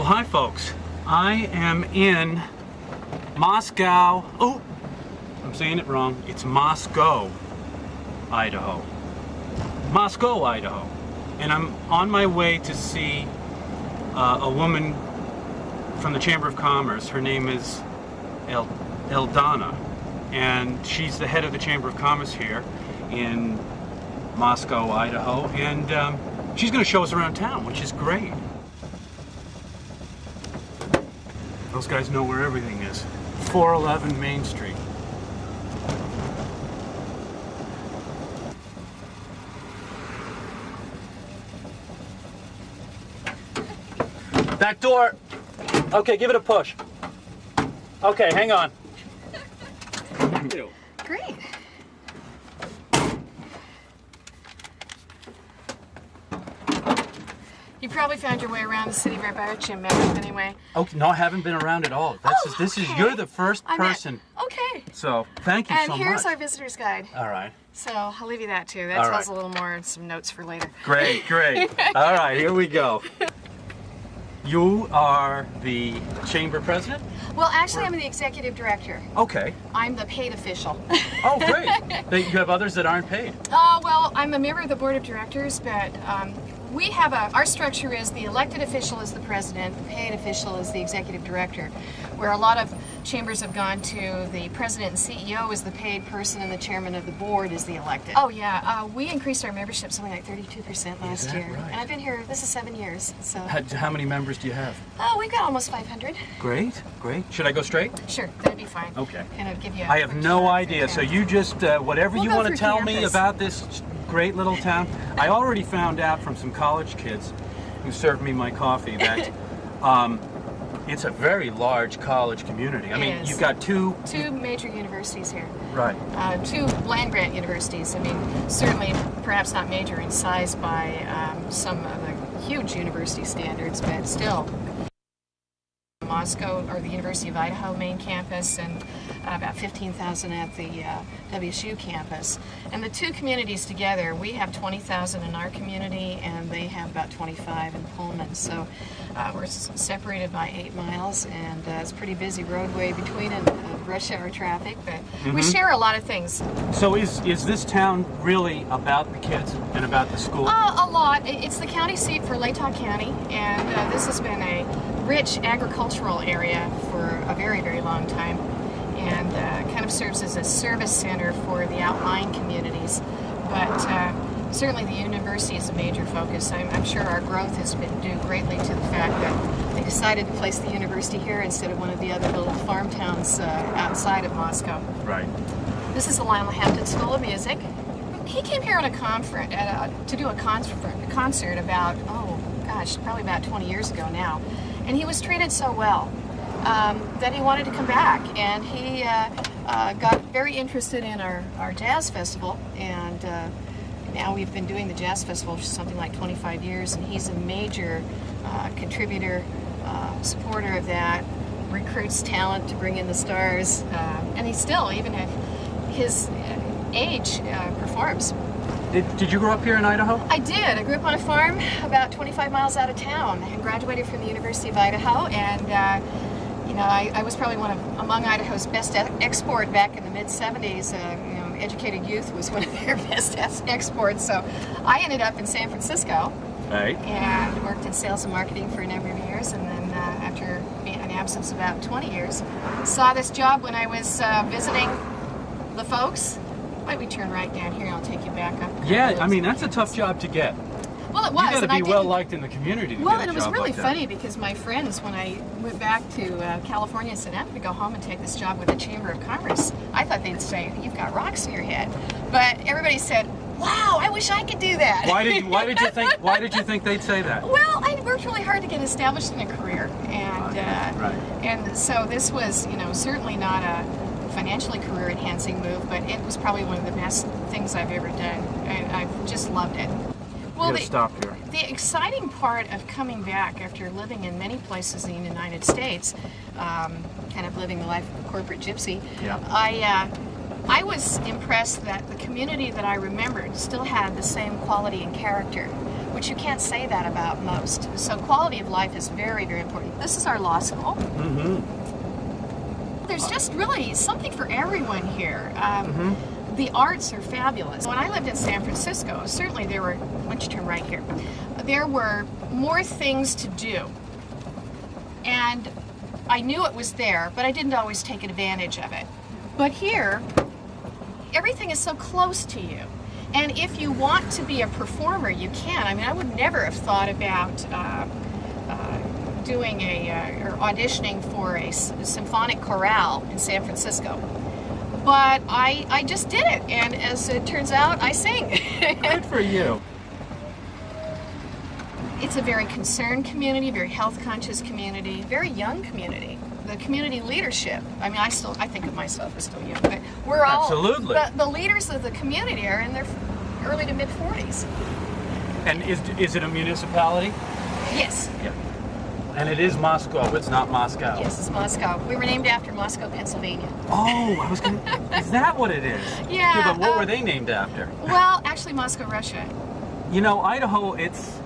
Well, hi folks. I am in Moscow. Oh, I'm saying it wrong. It's Moscow, Idaho. Moscow, Idaho. And I'm on my way to see a woman from the Chamber of Commerce. Her name is Eldana, and she's the head of the Chamber of Commerce here in Moscow, Idaho, and she's going to show us around town, which is great. Those guys know where everything is. 411 Main Street. Back door. Okay, give it a push. Okay, hang on. Great. You probably found your way around the city right by our gym map anyway. Okay, no, I haven't been around at all. This is you're the first person. Okay. So thank you so much. And here's our visitor's guide. All right. So I'll leave you that too. That All tells right. a little more and some notes for later. Great, great. All right, here we go. You are the chamber president? Well, actually, I'm the executive director. Okay. I'm the paid official. Oh, great. You have others that aren't paid. Well, I'm a member of the board of directors, but we have our structure is the elected official is the president, the paid official is the executive director, where a lot of chambers have gone to the president and CEO is the paid person and the chairman of the board is the elected. Oh yeah, we increased our membership something like 32% last year. Right? And I've been here, this is 7 years, so. How many members do you have? Oh, we've got almost 500. Great, great. Should I go straight? Sure, that'd be fine. Okay. Kind of give you I have no idea, so you just, whatever We'll you go want to through tell me campus. about this great little town. I already found out from some college kids who served me my coffee that it's a very large college community. I mean, It is. you've got two major universities here. Right. Two land-grant universities. I mean, certainly perhaps not major in size by some of the huge university standards, but still. Moscow, or the University of Idaho main campus, and about 15,000 at the WSU campus. And the two communities together, we have 20,000 in our community, and they have about 25 in Pullman. So we're separated by 8 miles, and it's a pretty busy roadway between and rush hour traffic, but we share a lot of things. So is this town really about the kids and about the school? A lot. It's the county seat for Latah County, and this has been a rich agricultural area for a very, very long time, and kind of serves as a service center for the outlying communities. But certainly the university is a major focus. I'm sure our growth has been due greatly to the fact that they decided to place the university here instead of one of the other little farm towns outside of Moscow. Right. This is the Lionel Hampton School of Music. He came here on a conference to do a concert about, oh gosh, probably about 20 years ago now. And he was treated so well that he wanted to come back, and he got very interested in our jazz festival, and now we've been doing the jazz festival for something like 25 years, and he's a major contributor, supporter of that, recruits talent to bring in the stars, and he still, even at his age, performs. Did you grow up here in Idaho? I did. I grew up on a farm about 25 miles out of town and graduated from the University of Idaho, and you know, I was probably among Idaho's best export back in the mid-70s. You know, educated youth was one of their best exports, so I ended up in San Francisco. Right. And worked in sales and marketing for a number of years, and then after an absence of about 20 years, saw this job when I was visiting the folks. Why don't we turn right down here and I'll take you back up. Yeah, I mean, that's a tough job to get. Well, it was. You got to be well liked in the community to Well, get a and it was job really like that. funny because my friends, when I went back to California and said, I'm going to go home and take this job with the Chamber of Commerce, I thought they'd say, you've got rocks in your head. But everybody said, wow, I wish I could do that. Why did you think they'd say that? Well, I worked really hard to get established in a career, and and so this was, you know, certainly not a financially career-enhancing move, but it was probably one of the best things I've ever done, and I've just loved it. Well, stop here. The exciting part of coming back after living in many places in the United States, kind of living the life of a corporate gypsy, I was impressed that the community that I remembered still had the same quality and character, which you can't say that about most. So quality of life is very, very important. This is our law school. There's just really something for everyone here. The arts are fabulous. When I lived in San Francisco, certainly there were, why don't you turn right here, there were more things to do. And I knew it was there, but I didn't always take advantage of it. But here, everything is so close to you. And if you want to be a performer, you can. I mean, I would never have thought about doing or auditioning for a symphonic chorale in San Francisco. But I just did it, and as it turns out, I sing. Good for you. It's a very concerned community, very health-conscious community, very young community. The community leadership, I mean, I think of myself as still young, but we're all... Absolutely. The leaders of the community are in their early to mid-40s. And is it a municipality? Yes. Yeah. And it is Moscow, it's not Moscow. Yes, it's Moscow. We were named after Moscow, Pennsylvania. Oh, I was gonna... Is that what it is? Yeah. But what were they named after? Well, actually Moscow, Russia. You know, Idaho, it's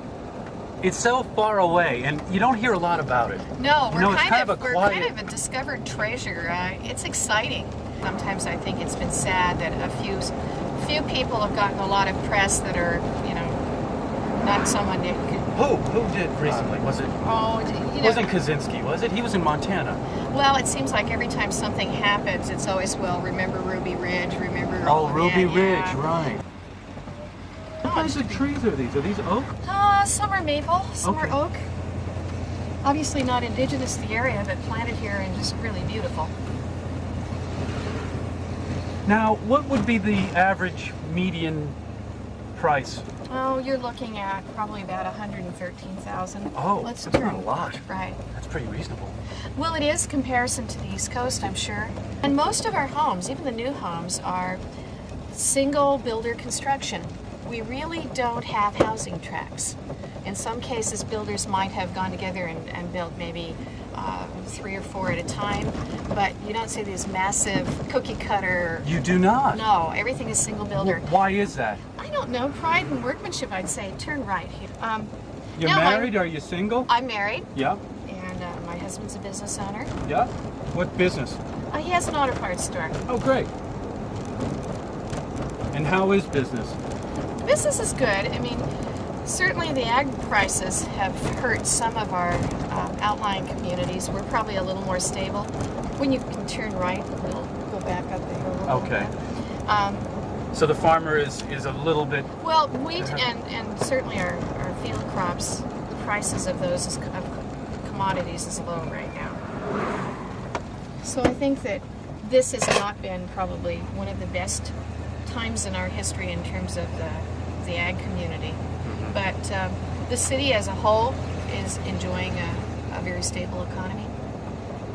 so far away, and you don't hear a lot about it. No, we're it's kind of quiet... a discovered treasure. It's exciting. Sometimes I think it's been sad that a few people have gotten a lot of press that are, you know, not someone that could... Who did recently? Was it? Oh, you know, It wasn't Kaczynski, was it? He was in Montana. Well, it seems like every time something happens, it's always, well, remember Ruby Ridge, remember... Oh, Ruby that, Ridge, yeah. right. What kinds of trees are these? Are these oak? Some are maple, some are Okay. oak. Obviously not indigenous to the area, but planted here and just really beautiful. Now, what would be the average median price? Oh, you're looking at probably about 113,000. Oh, Let's that's turn not a lot. Right. That's pretty reasonable. Well, it is comparison to the East Coast, I'm sure. And most of our homes, even the new homes, are single builder construction. We really don't have housing tracts. In some cases, builders might have gone together and built maybe 3 or 4 at a time, but you don't see these massive cookie cutter. You do not? No, everything is single builder. Why is that? I don't know, pride and workmanship, I'd say. Turn right here. You're no, married? Are you single? I'm married, Yeah. and my husband's a business owner. Yeah. What business? He has an auto parts store. Oh, great. And how is business? Business is good. I mean, certainly the ag prices have hurt some of our outlying communities. We're probably a little more stable. When you can turn right, we'll go back up the hill a little Okay. bit. So the farmer is a little bit... Well, wheat and certainly our field crops, the prices of those of commodities is low right now. So I think that this has not been probably one of the best times in our history in terms of the ag community. But the city as a whole is enjoying a very stable economy.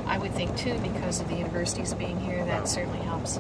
I would think too, because of the universities being here, that certainly helps.